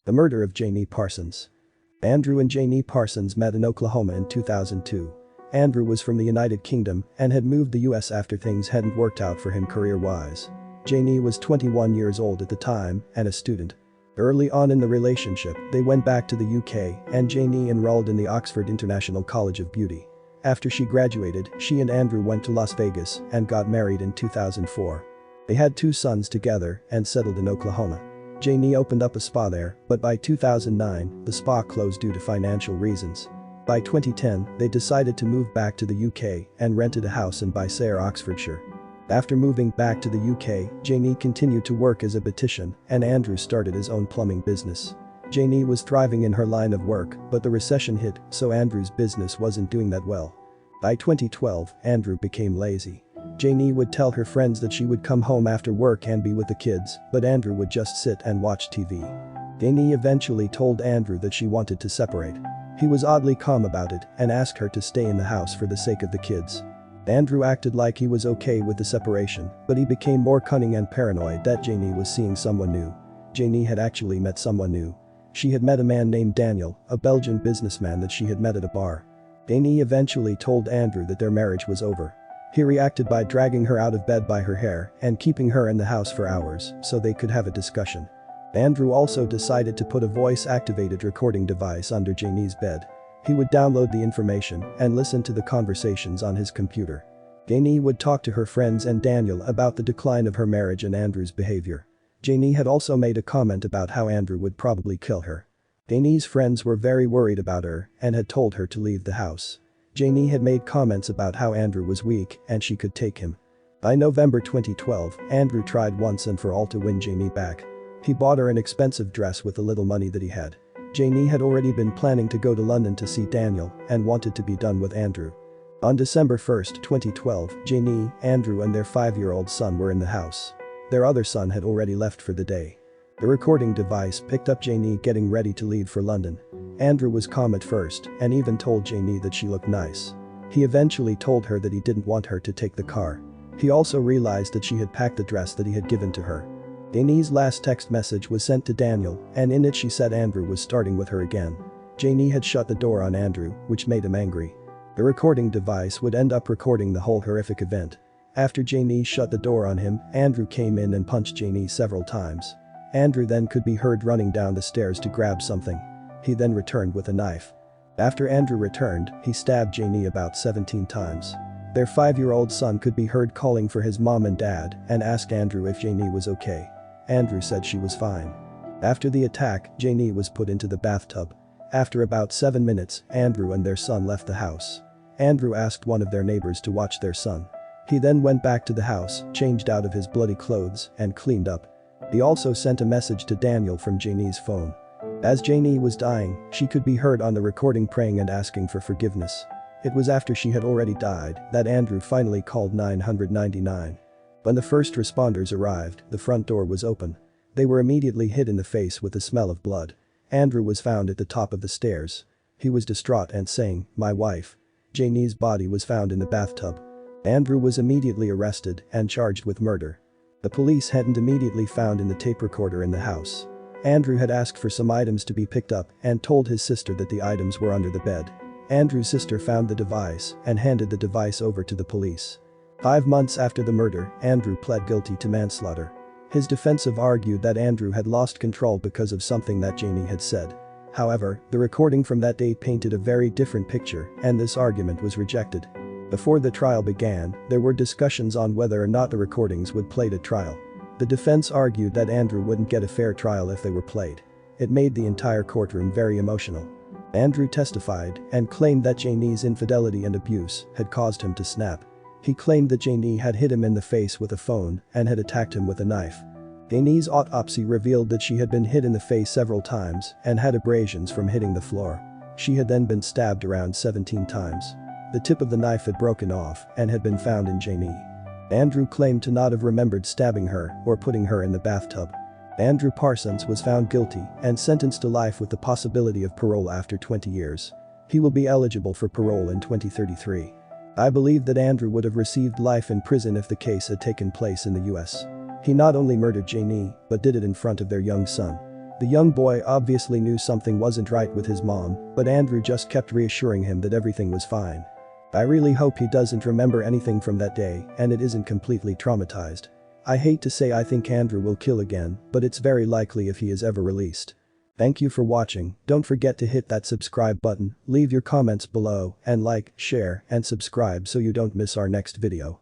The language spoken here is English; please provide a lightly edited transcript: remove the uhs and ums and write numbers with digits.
The murder of Janee Parsons. Andrew and Janee Parsons met in Oklahoma in 2002. Andrew was from the United Kingdom and had moved to the US after things hadn't worked out for him career-wise. Janee was 21 years old at the time and a student. Early on in the relationship, they went back to the UK and Janee enrolled in the Oxford International College of Beauty. After she graduated, she and Andrew went to Las Vegas and got married in 2004. They had 2 sons together and settled in Oklahoma. Janee opened up a spa there, but by 2009, the spa closed due to financial reasons. By 2010, they decided to move back to the UK and rented a house in Bicester, Oxfordshire. After moving back to the UK, Janee continued to work as a beautician and Andrew started his own plumbing business. Janee was thriving in her line of work, but the recession hit, so Andrew's business wasn't doing that well. By 2012, Andrew became lazy. Janee would tell her friends that she would come home after work and be with the kids, but Andrew would just sit and watch TV. Janee eventually told Andrew that she wanted to separate. He was oddly calm about it and asked her to stay in the house for the sake of the kids. Andrew acted like he was okay with the separation, but he became more cunning and paranoid that Janee was seeing someone new. Janee had actually met someone new. She had met a man named Daniel, a Belgian businessman that she had met at a bar. Janee eventually told Andrew that their marriage was over. He reacted by dragging her out of bed by her hair and keeping her in the house for hours so they could have a discussion. Andrew also decided to put a voice-activated recording device under Janee's bed. He would download the information and listen to the conversations on his computer. Janee would talk to her friends and Daniel about the decline of her marriage and Andrew's behavior. Janee had also made a comment about how Andrew would probably kill her. Janee's friends were very worried about her and had told her to leave the house. Janee had made comments about how Andrew was weak and she could take him. By November 2012, Andrew tried once and for all to win Janee back. He bought her an expensive dress with the little money that he had. Janee had already been planning to go to London to see Daniel and wanted to be done with Andrew. On December 1, 2012, Janee, Andrew and their 5-year-old son were in the house. Their other son had already left for the day. The recording device picked up Janee getting ready to leave for London. Andrew was calm at first and even told Janee that she looked nice. He eventually told her that he didn't want her to take the car. He also realized that she had packed the dress that he had given to her. Janee's last text message was sent to Daniel and in it she said Andrew was starting with her again. Janee had shut the door on Andrew, which made him angry. The recording device would end up recording the whole horrific event. After Janee shut the door on him, Andrew came in and punched Janee several times. Andrew then could be heard running down the stairs to grab something. He then returned with a knife. After Andrew returned, he stabbed Janee about 17 times. Their 5-year-old son could be heard calling for his mom and dad and asked Andrew if Janee was okay. Andrew said she was fine. After the attack, Janee was put into the bathtub. After about 7 minutes, Andrew and their son left the house. Andrew asked one of their neighbors to watch their son. He then went back to the house, changed out of his bloody clothes, and cleaned up. He also sent a message to Daniel from Janee's phone. As Janee was dying, she could be heard on the recording praying and asking for forgiveness. It was after she had already died that Andrew finally called 999. When the first responders arrived, the front door was open. They were immediately hit in the face with the smell of blood. Andrew was found at the top of the stairs. He was distraught and saying, "My wife." Janee's body was found in the bathtub. Andrew was immediately arrested and charged with murder. The police hadn't immediately found in the tape recorder in the house. Andrew had asked for some items to be picked up and told his sister that the items were under the bed. Andrew's sister found the device and handed the device over to the police. 5 months after the murder, Andrew pled guilty to manslaughter. His defensive argued that Andrew had lost control because of something that Janee had said. However, the recording from that day painted a very different picture and this argument was rejected. Before the trial began, there were discussions on whether or not the recordings would played at trial. The defense argued that Andrew wouldn't get a fair trial if they were played. It made the entire courtroom very emotional. Andrew testified and claimed that Janee's infidelity and abuse had caused him to snap. He claimed that Janee had hit him in the face with a phone and had attacked him with a knife. Janee's autopsy revealed that she had been hit in the face several times and had abrasions from hitting the floor. She had then been stabbed around 17 times. The tip of the knife had broken off and had been found in Janee. Andrew claimed to not have remembered stabbing her or putting her in the bathtub. Andrew Parsons was found guilty and sentenced to life with the possibility of parole after 20 years. He will be eligible for parole in 2033. I believe that Andrew would have received life in prison if the case had taken place in the US. He not only murdered Janee, but did it in front of their young son. The young boy obviously knew something wasn't right with his mom, but Andrew just kept reassuring him that everything was fine. I really hope he doesn't remember anything from that day and it isn't completely traumatized. I hate to say I think Andrew will kill again, but it's very likely if he is ever released. Thank you for watching, don't forget to hit that subscribe button, leave your comments below, and like, share, and subscribe so you don't miss our next video.